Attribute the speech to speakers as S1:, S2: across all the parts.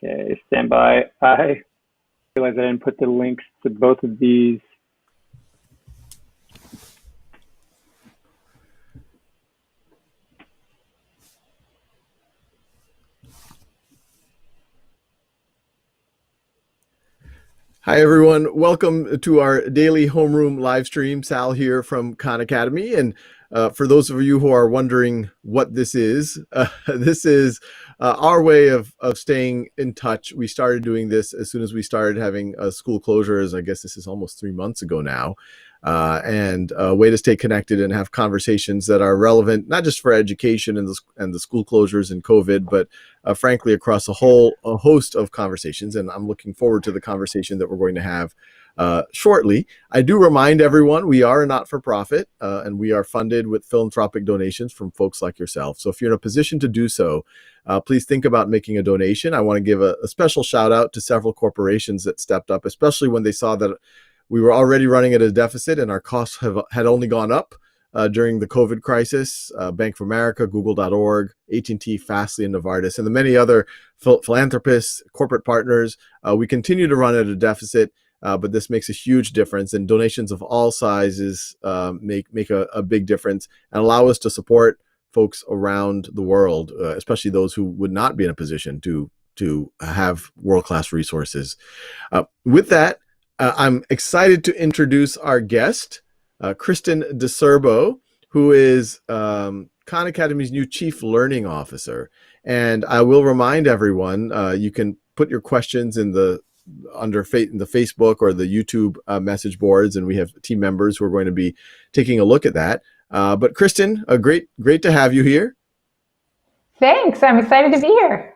S1: Okay, stand by. I realized I didn't put the links to both of these.
S2: Hi, everyone. Welcome to our daily homeroom live stream. Sal here from Khan Academy. And for those of you who are wondering what this is our way of staying in touch. We started doing this as soon as we started having school closures. I guess this is almost 3 months ago now. And a way to stay connected and have conversations that are relevant, not just for education and the school closures and COVID, but frankly, across a host of conversations. And I'm looking forward to the conversation that we're going to have shortly. I do remind everyone we are a not-for-profit and we are funded with philanthropic donations from folks like yourself. So if you're in a position to do so, please think about making a donation. I want to give a special shout out to several corporations that stepped up, especially when they saw that we were already running at a deficit and our costs had only gone up during the COVID crisis. Bank of America, Google.org, AT&T, Fastly, and Novartis, and the many other philanthropists, corporate partners. We continue to run at a deficit, but this makes a huge difference, and donations of all sizes make a big difference and allow us to support folks around the world, especially those who would not be in a position to have world-class resources. With that, I'm excited to introduce our guest, Kristen DiCerbo, who is Khan Academy's new Chief Learning Officer. And I will remind everyone, you can put your questions in the Facebook or the YouTube message boards, and we have team members who are going to be taking a look at that. But Kristen, great to have you here.
S3: Thanks. I'm excited to be here.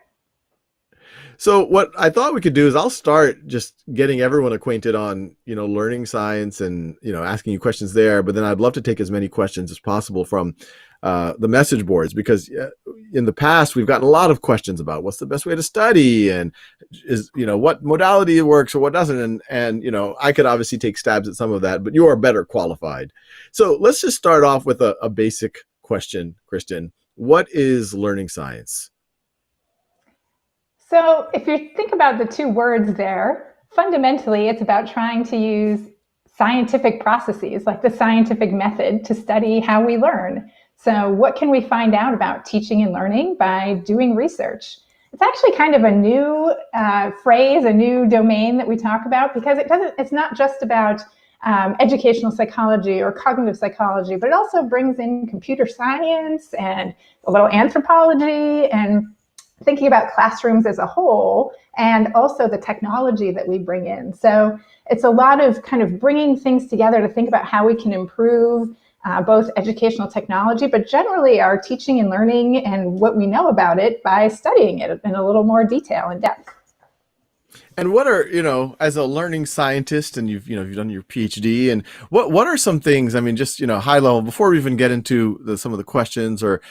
S2: So what I thought we could do is I'll start just getting everyone acquainted on, learning science and, asking you questions there. But then I'd love to take as many questions as possible from the message boards, because in the past, we've gotten a lot of questions about what's the best way to study and what modality works or what doesn't. And I could obviously take stabs at some of that, but you are better qualified. So let's just start off with a basic question, Kristen. What is learning science?
S3: So if you think about the two words there, fundamentally, it's about trying to use scientific processes, like the scientific method, to study how we learn. So what can we find out about teaching and learning by doing research? It's actually kind of a new phrase, a new domain that we talk about, because it's not just about educational psychology or cognitive psychology, but it also brings in computer science and a little anthropology and thinking about classrooms as a whole, and also the technology that we bring in. So it's a lot of kind of bringing things together to think about how we can improve both educational technology, but generally our teaching and learning and what we know about it by studying it in a little more detail and depth.
S2: And what are, as a learning scientist, and you've done your PhD, and what are some things, just, high level, before we even get into some of the questions or,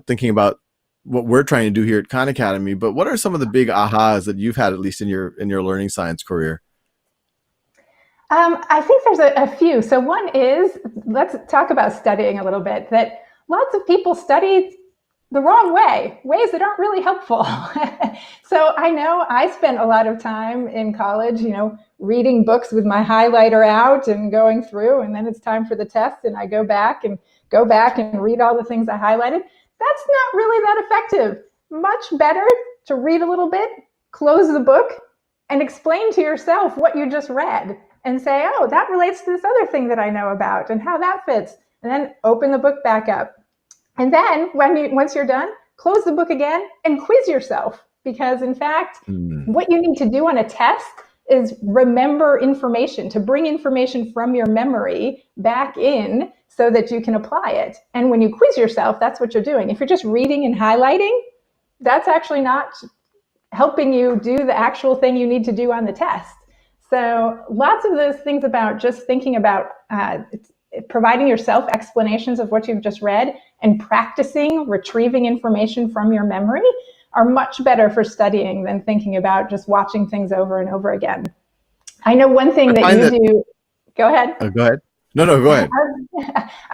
S2: thinking about what we're trying to do here at Khan Academy, but what are some of the big ahas that you've had, at least in your learning science career?
S3: I think there's a few. So one is, let's talk about studying a little bit, that lots of people study the wrong way, ways that aren't really helpful. So I know I spent a lot of time in college, reading books with my highlighter out and going through, and then it's time for the test and I go back and read all the things I highlighted. That's not really that effective. Much better to read a little bit, close the book, and explain to yourself what you just read and say, oh, that relates to this other thing that I know about and how that fits. And then open the book back up. And then once you're done, close the book again and quiz yourself. Because in fact, what you need to do on a test is remember information, to bring information from your memory back in so that you can apply it. And when you quiz yourself, that's what you're doing. If you're just reading and highlighting, that's actually not helping you do the actual thing you need to do on the test. So lots of those things about just thinking about providing yourself explanations of what you've just read and practicing retrieving information from your memory are much better for studying than thinking about just watching things over and over again. I know one thing that you do. Go ahead.
S2: Go ahead. No, go ahead.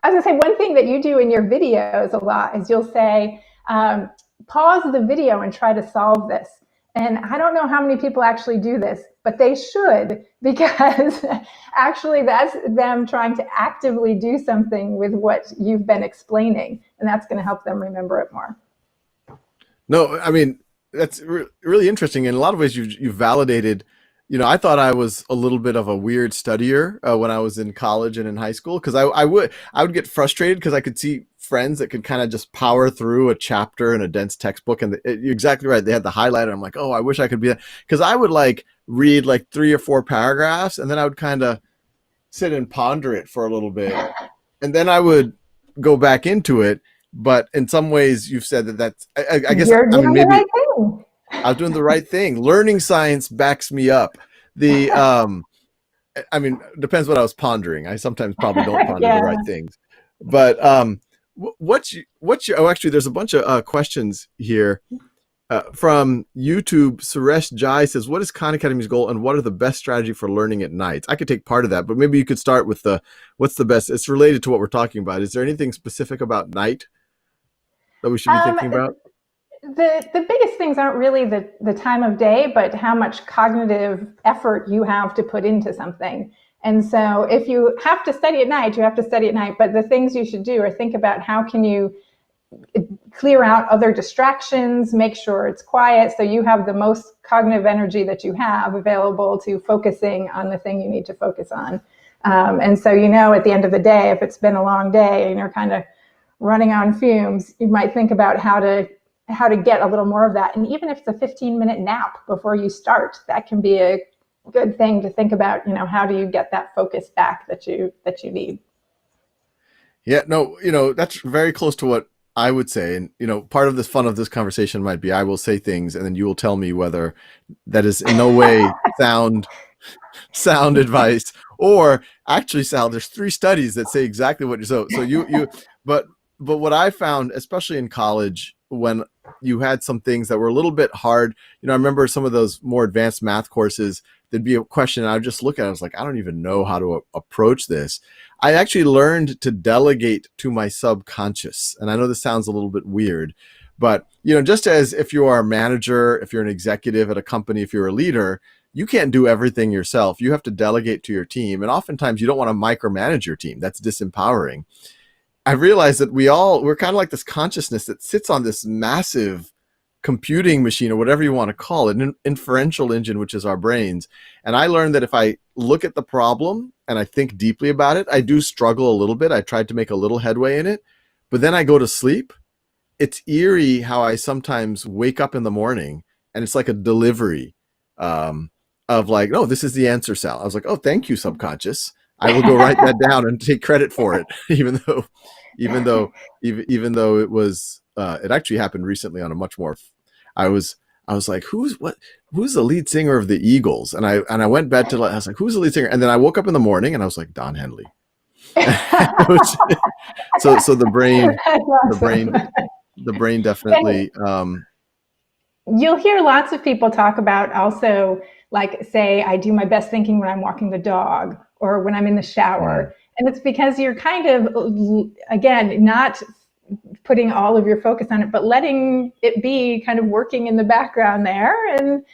S3: I was going to say, one thing that you do in your videos a lot is you'll say, pause the video and try to solve this. And I don't know how many people actually do this, but they should, because actually that's them trying to actively do something with what you've been explaining, and that's going to help them remember it more.
S2: No, I mean, that's really interesting. In a lot of ways, you've validated. I thought I was a little bit of a weird studier when I was in college and in high school, because I would get frustrated because I could see friends that could kind of just power through a chapter in a dense textbook, and you're exactly right. They had the highlighter. I'm like, oh, I wish I could be that, because I would like read like 3 or 4 paragraphs, and then I would kind of sit and ponder it for a little bit, and then I would go back into it. But in some ways, you've said that's, I guess,
S3: You're doing
S2: maybe
S3: the right thing.
S2: I was doing the right thing. Learning science backs me up. I mean, depends what I was pondering. I sometimes probably don't ponder the right things. But actually, there's a bunch of questions here from YouTube. Suresh Jai says, what is Khan Academy's goal, and what are the best strategy for learning at night? I could take part of that, but maybe you could start with what's the best. It's related to what we're talking about. Is there anything specific about night that we should be thinking about?
S3: The biggest things aren't really the time of day, but how much cognitive effort you have to put into something. And so if you have to study at night, you have to study at night. But the things you should do are think about how can you clear out other distractions, make sure it's quiet, so you have the most cognitive energy that you have available to focusing on the thing you need to focus on. And so, at the end of the day, if it's been a long day and you're kind of running on fumes, you might think about how to get a little more of that. And even if it's a 15-minute nap before you start, that can be a good thing to think about. How do you get that focus back that you need?
S2: Yeah, no, that's very close to what I would say. And, part of the fun of this conversation might be I will say things and then you will tell me whether that is in no way sound advice, or actually, Sal, there's 3 studies that say exactly what but what I found, especially in college, when you had some things that were a little bit hard, I remember some of those more advanced math courses, there'd be a question and I would just look at it. I was like, I don't even know how to approach this. I actually learned to delegate to my subconscious. And I know this sounds a little bit weird, but, just as if you are a manager, if you're an executive at a company, if you're a leader, you can't do everything yourself. You have to delegate to your team. And oftentimes you don't want to micromanage your team. That's disempowering. I realized that we're kind of like this consciousness that sits on this massive computing machine, or whatever you want to call it, an inferential engine, which is our brains. And I learned that if I look at the problem and I think deeply about it, I do struggle a little bit. I tried to make a little headway in it, but then I go to sleep. It's eerie how I sometimes wake up in the morning and it's like a delivery of like, no, this is the answer, Sal. I was like, oh, thank you, subconscious. I will go write that down and take credit for it, even though it was it actually happened recently on a much more. I was like, who's the lead singer of the Eagles? And I went back to, I was like, who's the lead singer? And then I woke up in the morning and I was like, Don Henley. so the brain definitely.
S3: You'll hear lots of people talk about also, like, say, I do my best thinking when I'm walking the dog or when I'm in the shower. Right. And it's because you're kind of, again, not putting all of your focus on it, but letting it be kind of working in the background there. And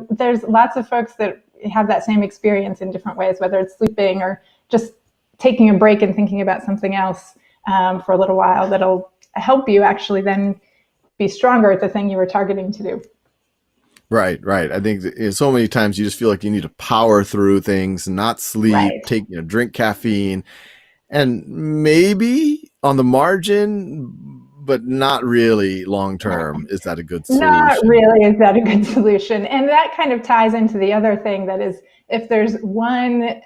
S3: there's lots of folks that have that same experience in different ways, whether it's sleeping or just taking a break and thinking about something else for a little while. That'll help you actually then be stronger at the thing you were targeting to do.
S2: Right. I think so many times you just feel like you need to power through things, not sleep, take, drink caffeine, and maybe on the margin, but not really long term. Is that a good solution?
S3: Not really. Is that a good solution? And that kind of ties into the other thing that is, if there's one,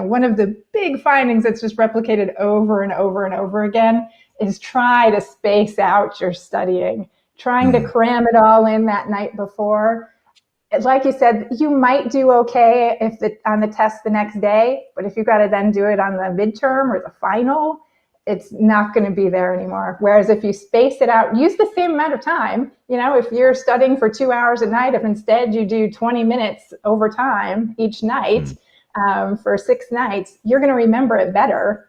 S3: one of the big findings that's just replicated over and over and over again, is try to space out your studying. Trying to cram it all in that night before. Like you said, you might do okay on the test the next day, but if you've got to then do it on the midterm or the final, it's not going to be there anymore. Whereas if you space it out, use the same amount of time. If you're studying for 2 hours a night, if instead you do 20 minutes over time each night for 6 nights, you're going to remember it better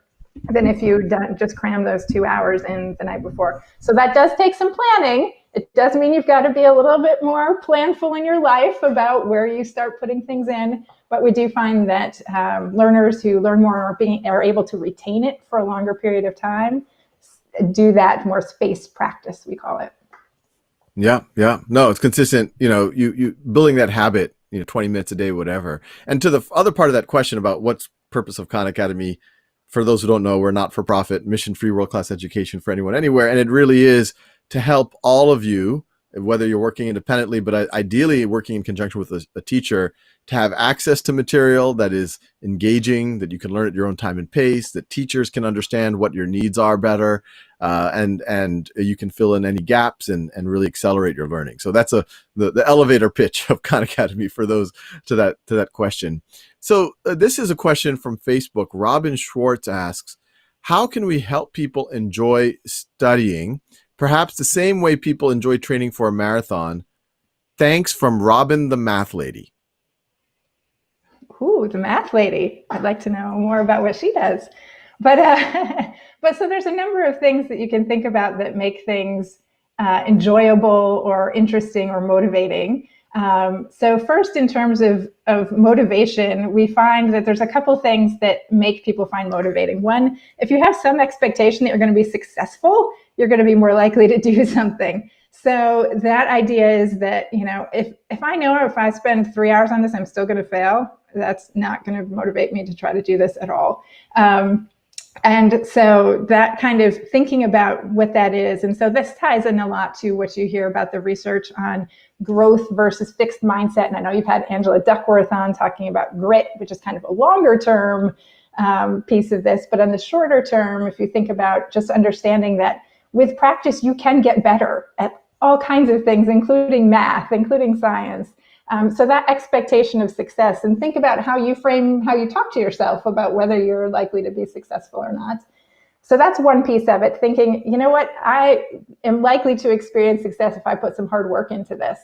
S3: than if you just cram those 2 hours in the night before. So that does take some planning. It does mean you've got to be a little bit more planful in your life about where you start putting things in. But we do find that learners who learn more are able to retain it for a longer period of time do that more spaced practice, we call it.
S2: Yeah. No, it's consistent. You building that habit, 20 minutes a day, whatever. And to the other part of that question about what's purpose of Khan Academy, for those who don't know, we're not for profit, mission-free, world-class education for anyone, anywhere. And it really is to help all of you, whether you're working independently, but ideally working in conjunction with a teacher, to have access to material that is engaging, that you can learn at your own time and pace, that teachers can understand what your needs are better, and you can fill in any gaps and really accelerate your learning. So that's the elevator pitch of Khan Academy for those to that question. So this is a question from Facebook. Robin Schwartz asks, how can we help people enjoy studying, perhaps the same way people enjoy training for a marathon? Thanks, from Robin the Math Lady.
S3: Ooh, the Math Lady. I'd like to know more about what she does. But so there's a number of things that you can think about that make things enjoyable or interesting or motivating. So first, in terms of motivation, we find that there's a couple things that make people find motivating. One, if you have some expectation that you're going to be successful, you're going to be more likely to do something. So that idea is that, if I know if I spend 3 hours on this, I'm still going to fail, that's not going to motivate me to try to do this at all. And so that kind of thinking about what that is. And so this ties in a lot to what you hear about the research on growth versus fixed mindset. And I know you've had Angela Duckworth on talking about grit, which is kind of a longer term piece of this. But on the shorter term, if you think about just understanding that with practice, you can get better at all kinds of things, including math, including science. So that expectation of success, and think about how you talk to yourself about whether you're likely to be successful or not. So that's one piece of it, thinking, I am likely to experience success if I put some hard work into this.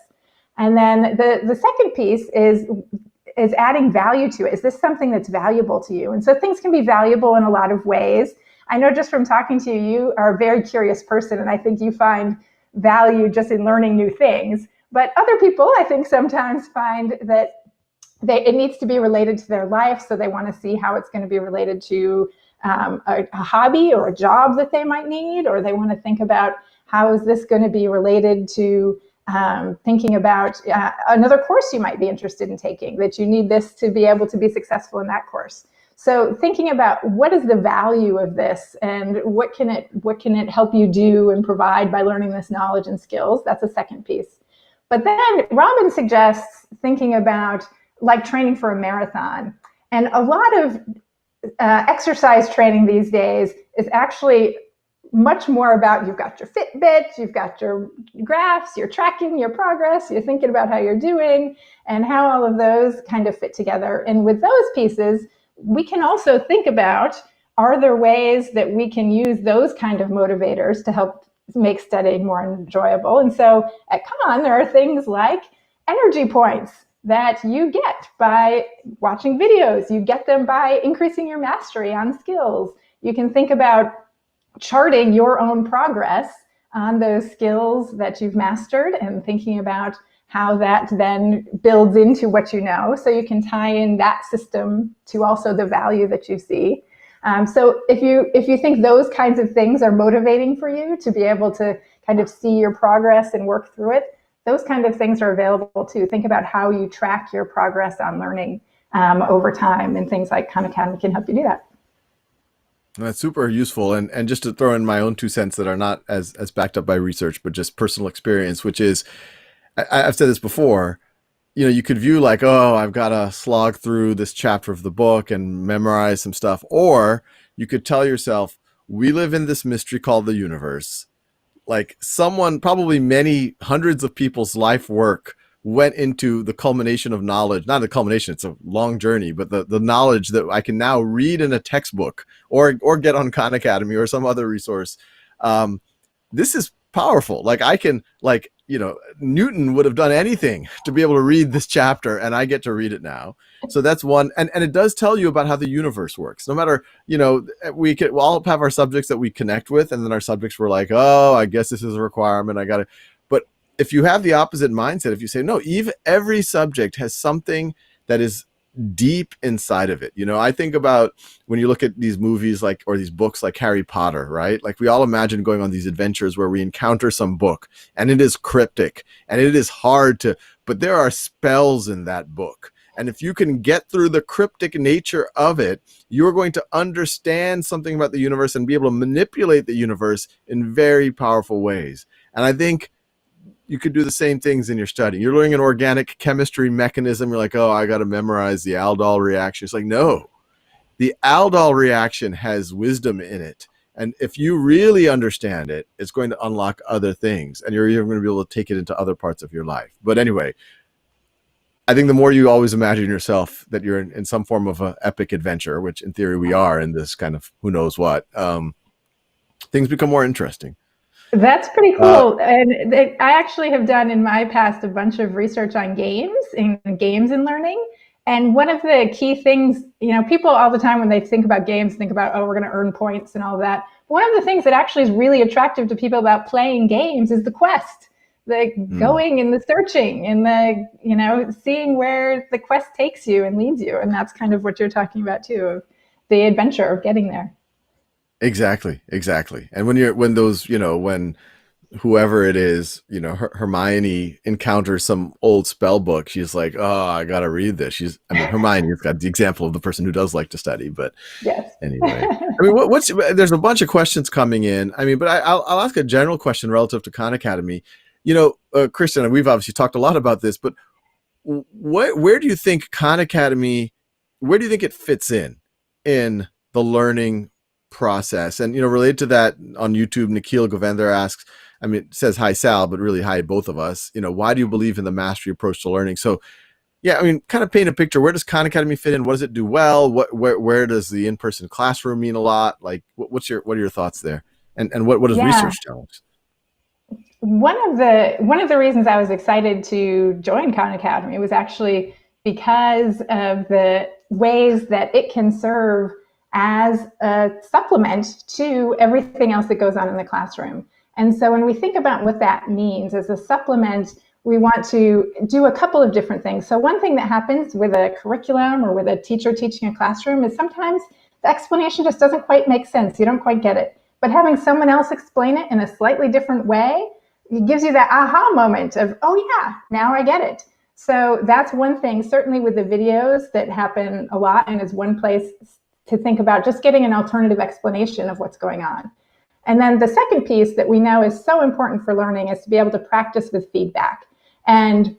S3: And then the second piece is adding value to it. Is this something that's valuable to you? And so things can be valuable in a lot of ways. I know just from talking to you, you are a very curious person, and I think you find value just in learning new things. But other people, I think, sometimes find that it needs to be related to their life. So they want to see how it's going to be related to a hobby or a job that they might need, or they want to think about how is this going to be related to thinking about another course you might be interested in taking, that you need this to be able to be successful in that course. So thinking about what is the value of this and what can it help you do and provide by learning this knowledge and skills, that's a second piece. But then Robin suggests thinking about like training for a marathon. And a lot of exercise training these days is actually much more about, you've got your Fitbit, you've got your graphs, you're tracking your progress, you're thinking about how you're doing and how all of those kind of fit together. And with those pieces, we can also think about, are there ways that we can use those kind of motivators to help make studying more enjoyable? And so at Khan, there are things like energy points that you get by watching videos. You get them by increasing your mastery on skills. You can think about charting your own progress on those skills that you've mastered and thinking about how that then builds into what you know. So you can tie in that system to also the value that you see. So if you think those kinds of things are motivating for you to be able to kind of see your progress and work through it, those kind of things are available too. Think about how you track your progress on learning over time, and things like Khan Academy can help you do that.
S2: That's super useful. And just to throw in my own 2 cents that are not as backed up by research, but just personal experience, which is, I've said this before, you could view like, oh, I've got to slog through this chapter of the book and memorize some stuff. Or you could tell yourself, we live in this mystery called the universe. Like someone, probably many hundreds of people's life work went into the culmination of knowledge. Not the culmination, it's a long journey, but the knowledge that I can now read in a textbook or get on Khan Academy or some other resource. This is powerful. Like I can, Newton would have done anything to be able to read this chapter, and I get to read it now. So that's one. And it does tell you about how the universe works. No matter, we'll all have our subjects that we connect with, and then our subjects were like, oh, I guess this is a requirement. But if you have the opposite mindset, if you say, no, every subject has something that is deep inside of it. I think about when you look at these movies or these books like Harry Potter, right? Like we all imagine going on these adventures where we encounter some book and it is cryptic and it is hard but there are spells in that book. And if you can get through the cryptic nature of it, you're going to understand something about the universe and be able to manipulate the universe in very powerful ways. And I think you could do the same things in your study. You're learning an organic chemistry mechanism. You're like, oh, I got to memorize the aldol reaction. It's like, no, the aldol reaction has wisdom in it. And if you really understand it, it's going to unlock other things. And you're even going to be able to take it into other parts of your life. But anyway, I think the more you always imagine yourself that you're in some form of an epic adventure, which in theory we are in this kind of who knows what, things become more interesting.
S3: That's pretty cool. And I actually have done in my past a bunch of research on games and learning. And one of the key things, people all the time when they think about games, think about, oh, we're going to earn points and all of that. One of the things that actually is really attractive to people about playing games is the quest, the going and the searching and the, seeing where the quest takes you and leads you. And that's kind of what you're talking about too, of the adventure of getting there.
S2: Exactly. And when whoever it is, Hermione encounters some old spell book, she's like, oh, I got to read this. Hermione's got the example of the person who does like to study, but
S3: yes.
S2: Anyway, there's a bunch of questions coming in. But I'll ask a general question relative to Khan Academy. Kristen, we've obviously talked a lot about this, but where do you think Khan Academy, where do you think it fits in the learning process? And related to that, on YouTube, Nikhil Govender asks, says hi Sal, but really hi both of us, why do you believe in the mastery approach to learning? So kind of paint a picture. Where does Khan Academy fit in? What does it do well? Where does the in-person classroom mean a lot? Like what are your thoughts there? And what does research tell us?
S3: One of the reasons I was excited to join Khan Academy was actually because of the ways that it can serve as a supplement to everything else that goes on in the classroom. And so when we think about what that means as a supplement, we want to do a couple of different things. So one thing that happens with a curriculum or with a teacher teaching a classroom is sometimes the explanation just doesn't quite make sense. You don't quite get it. But having someone else explain it in a slightly different way, it gives you that aha moment of, oh yeah, now I get it. So that's one thing, certainly with the videos that happen a lot, and is one place to think about just getting an alternative explanation of what's going on. And then the second piece that we know is so important for learning is to be able to practice with feedback. And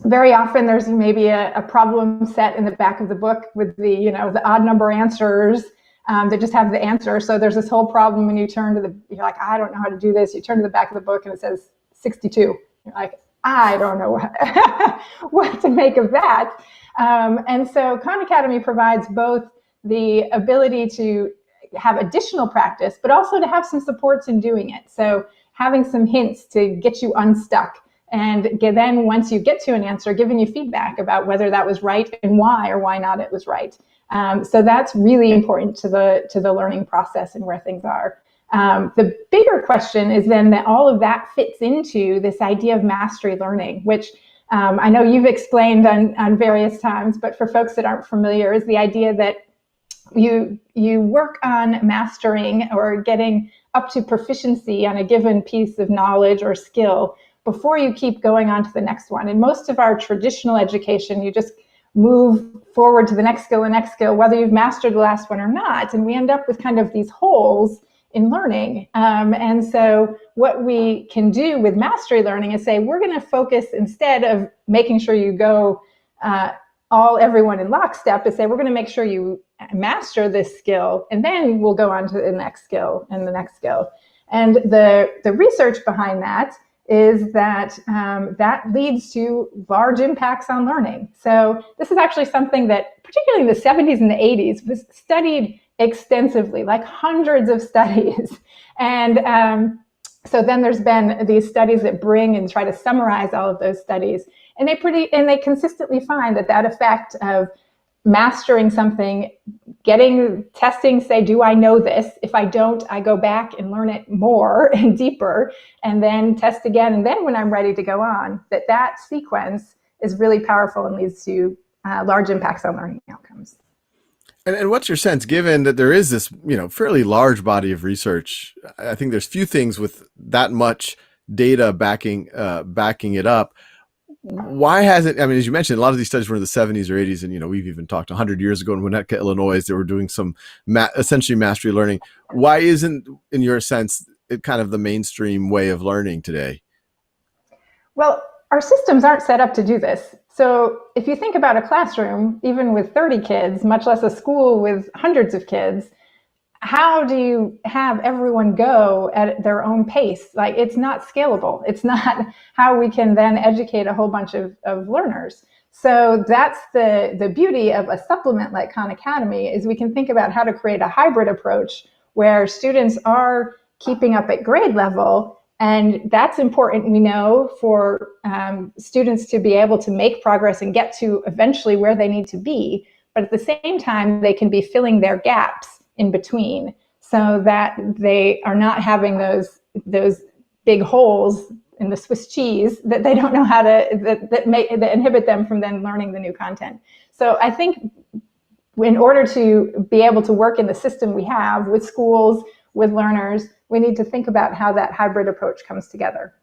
S3: very often there's maybe a problem set in the back of the book with the odd number answers that just have the answer. So there's this whole problem when you turn to you're like, I don't know how to do this. You turn to the back of the book and it says 62. You're like, I don't know what to make of that. And so Khan Academy provides both the ability to have additional practice, but also to have some supports in doing it. So having some hints to get you unstuck, and then once you get to an answer, giving you feedback about whether that was right and why or why not it was right. So that's really important to the learning process and where things are. The bigger question is then that all of that fits into this idea of mastery learning, which I know you've explained on various times, but for folks that aren't familiar, is the idea that you work on mastering or getting up to proficiency on a given piece of knowledge or skill before you keep going on to the next one. In most of our traditional education, you just move forward to the next skill, whether you've mastered the last one or not. And we end up with kind of these holes in learning. And so what we can do with mastery learning is say, we're going to focus, instead of making sure you go everyone in lockstep, is say, we're going to make sure you master this skill, and then we'll go on to the next skill and the next skill. And the research behind that is that that leads to large impacts on learning. So this is actually something that, particularly in the 70s and the 80s, was studied extensively, like hundreds of studies. And so then there's been these studies that bring and try to summarize all of those studies. And they consistently find that effect of mastering something, testing, say, do I know this? If I don't, I go back and learn it more and deeper, and then test again. And then when I'm ready to go on, that sequence is really powerful and leads to large impacts on learning outcomes.
S2: And what's your sense, given that there is this, fairly large body of research? I think there's few things with that much data backing it up. Why hasn't, as you mentioned, a lot of these studies were in the 70s or 80s, and we've even talked 100 years ago in Winnetka, Illinois, they were doing some essentially mastery learning. Why isn't, in your sense, it kind of the mainstream way of learning today?
S3: Well, our systems aren't set up to do this. So if you think about a classroom, even with 30 kids, much less a school with hundreds of kids, how do you have everyone go at their own pace? Like, it's not scalable. It's not how we can then educate a whole bunch of learners. So that's the beauty of a supplement like Khan Academy, is we can think about how to create a hybrid approach where students are keeping up at grade level. And that's important, we know, for students to be able to make progress and get to eventually where they need to be. But at the same time, they can be filling their gaps in between, so that they are not having those big holes in the Swiss cheese that they don't know how to, that inhibit them from then learning the new content. So I think in order to be able to work in the system we have with schools, with learners, we need to think about how that hybrid approach comes together.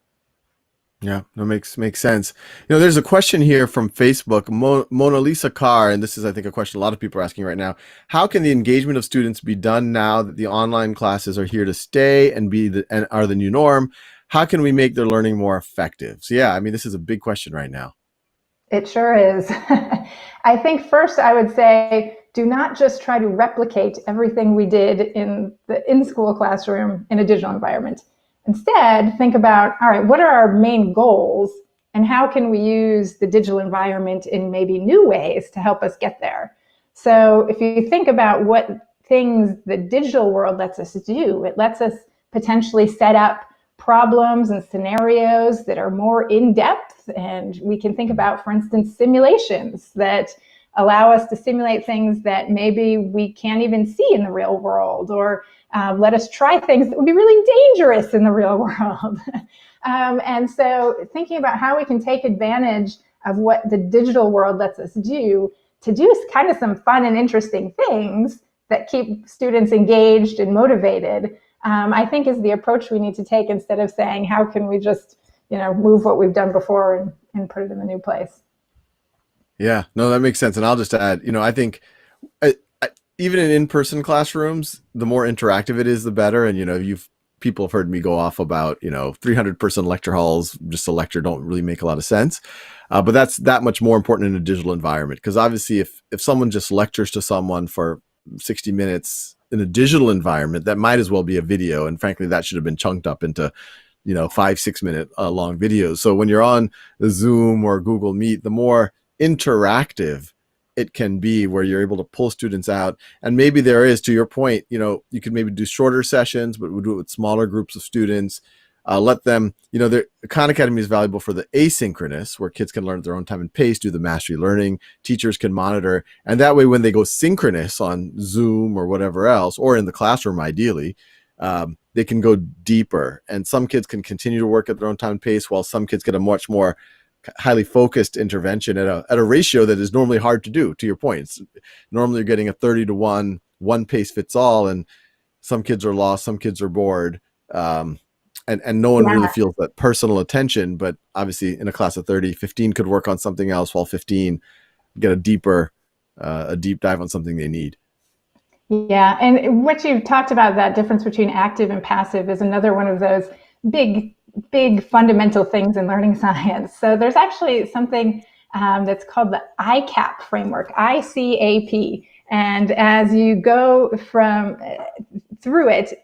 S2: Yeah, that makes sense. There's a question here from Facebook, Mona Lisa Carr, and this is, I think, a question a lot of people are asking right now. How can the engagement of students be done now that the online classes are here to stay and are the new norm? How can we make their learning more effective? So yeah, this is a big question right now.
S3: It sure is. I think first I would say, do not just try to replicate everything we did in the in-school classroom in a digital environment. Instead, think about, all right, what are our main goals, and how can we use the digital environment in maybe new ways to help us get there? So if you think about what things the digital world lets us do, it lets us potentially set up problems and scenarios that are more in-depth. And we can think about, for instance, simulations that allow us to simulate things that maybe we can't even see in the real world, or let us try things that would be really dangerous in the real world. And so thinking about how we can take advantage of what the digital world lets us do to do kind of some fun and interesting things that keep students engaged and motivated, I think is the approach we need to take, instead of saying, how can we just, move what we've done before and put it in the new place.
S2: Yeah, no, that makes sense. And I'll just add, I think even in in-person classrooms, the more interactive it is, the better. And, people have heard me go off about, 300-person lecture halls, just a lecture, don't really make a lot of sense. But that's that much more important in a digital environment, because obviously if someone just lectures to someone for 60 minutes in a digital environment, that might as well be a video. And frankly, that should have been chunked up into 5-6 minute long videos. So when you're on the Zoom or Google Meet, the more interactive it can be, where you're able to pull students out. And maybe there is, to your point, you could maybe do shorter sessions, but we'll do it with smaller groups of students. Let them, the Khan Academy is valuable for the asynchronous, where kids can learn at their own time and pace, do the mastery learning, teachers can monitor. And that way, when they go synchronous on Zoom or whatever else, or in the classroom, ideally, they can go deeper. And some kids can continue to work at their own time and pace, while some kids get a much more highly focused intervention at a ratio that is normally hard to do. To your point, normally you're getting a 30-to-1, one pace fits all, and some kids are lost, some kids are bored, and no one really feels that personal attention. But obviously in a class of 30, 15 could work on something else, while 15 get a deep dive on something they need.
S3: Yeah, and what you've talked about, that difference between active and passive, is another one of those big fundamental things in learning science. So there's actually something that's called the ICAP framework, ICAP. And as you go through it,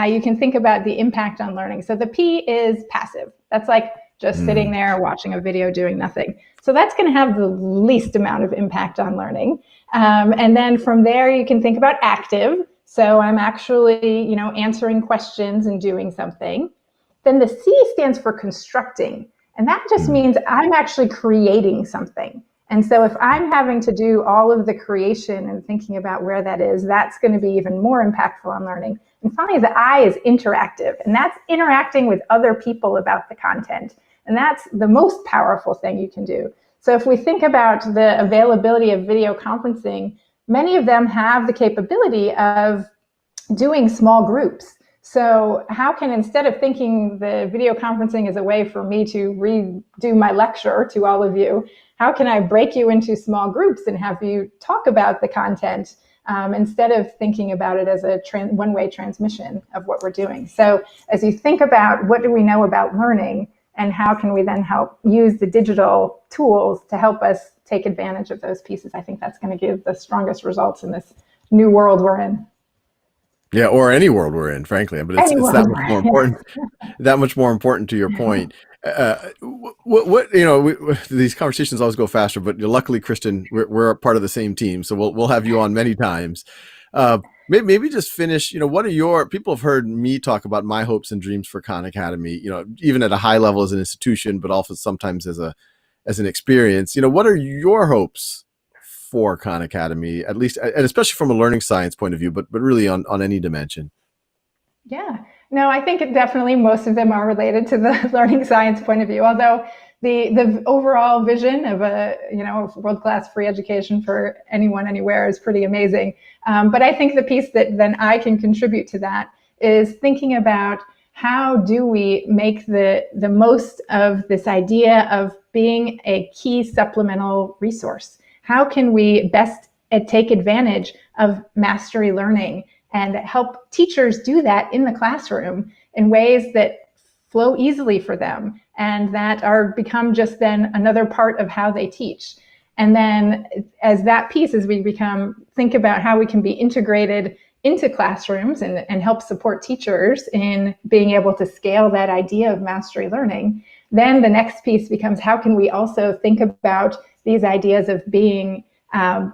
S3: you can think about the impact on learning. So the P is passive. That's like just sitting there watching a video doing nothing. So that's going to have the least amount of impact on learning. And then from there, you can think about active. So I'm actually, answering questions and doing something. Then the C stands for constructing. And that just means I'm actually creating something. And so if I'm having to do all of the creation and thinking about where that is, that's going to be even more impactful on learning. And finally, the I is interactive, and that's interacting with other people about the content. And that's the most powerful thing you can do. So if we think about the availability of video conferencing, many of them have the capability of doing small groups. So how can, instead of thinking the video conferencing is a way for me to redo my lecture to all of you, how can I break you into small groups and have you talk about the content instead of thinking about it as a one-way transmission of what we're doing? So as you think about what do we know about learning and how can we then help use the digital tools to help us take advantage of those pieces, I think that's going to give the strongest results in this new world we're in.
S2: Yeah, or any world we're in, frankly, but it's that much more important. That much more important to your point. These conversations always go faster, but luckily, Kristen, we're a part of the same team, so we'll have you on many times. Maybe just finish. What are your people have heard me talk about my hopes and dreams for Khan Academy? Even at a high level as an institution, but also sometimes as an experience. What are your hopes for Khan Academy, at least, and especially from a learning science point of view, but really on any dimension?
S3: Yeah, no, I think definitely most of them are related to the learning science point of view, although the overall vision of a world-class free education for anyone, anywhere is pretty amazing. But I think the piece that then I can contribute to that is thinking about how do we make the most of this idea of being a key supplemental resource? How can we best take advantage of mastery learning and help teachers do that in the classroom in ways that flow easily for them and that are become just then another part of how they teach? And then as that piece, as we think about how we can be integrated into classrooms and help support teachers in being able to scale that idea of mastery learning, then the next piece becomes how can we also think about these ideas of being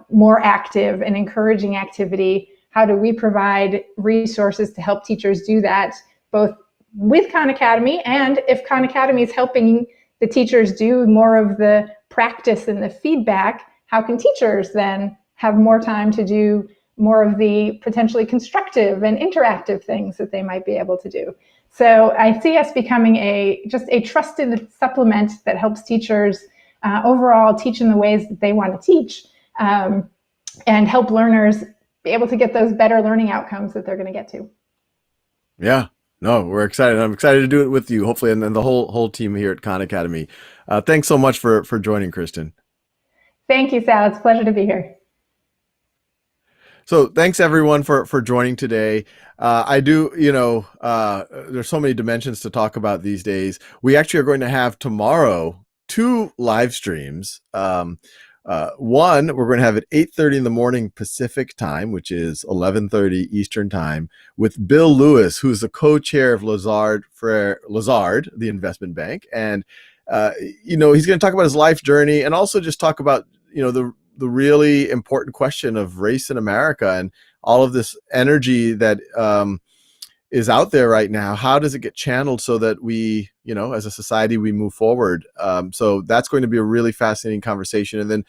S3: more active and encouraging activity? How do we provide resources to help teachers do that, both with Khan Academy, and if Khan Academy is helping the teachers do more of the practice and the feedback, how can teachers then have more time to do more of the potentially constructive and interactive things that they might be able to do? So I see us becoming just a trusted supplement that helps teachers overall teach in the ways that they want to teach, and help learners be able to get those better learning outcomes that they're going to get to.
S2: Yeah, no, we're excited. I'm excited to do it with you, hopefully, and then the whole team here at Khan Academy. Thanks so much for joining, Kristen.
S3: Thank you, Sal. It's a pleasure to be here.
S2: So thanks everyone for joining today. There's so many dimensions to talk about these days. We actually are going to have tomorrow 2 live streams. One, we're going to have at 8:30 in the morning Pacific time, which is 11:30 Eastern time, with Bill Lewis, who's the co-chair of Lazard, the investment bank. And, he's going to talk about his life journey and also just talk about, the really important question of race in America and all of this energy that is out there right now. How does it get channeled so that we, as a society, we move forward? So that's going to be a really fascinating conversation. And then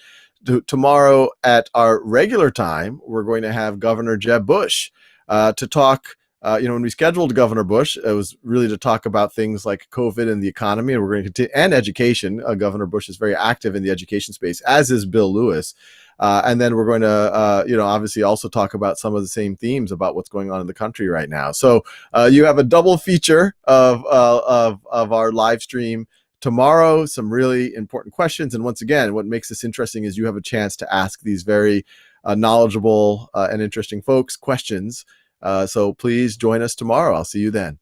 S2: tomorrow at our regular time, we're going to have Governor Jeb Bush to talk. When we scheduled Governor Bush, it was really to talk about things like COVID and the economy, and we're going to continue, and education. Governor Bush is very active in the education space, as is Bill Lewis. And then we're going to, obviously also talk about some of the same themes about what's going on in the country right now. So you have a double feature of our live stream tomorrow, some really important questions. And once again, what makes this interesting is you have a chance to ask these very knowledgeable and interesting folks questions. So please join us tomorrow. I'll see you then.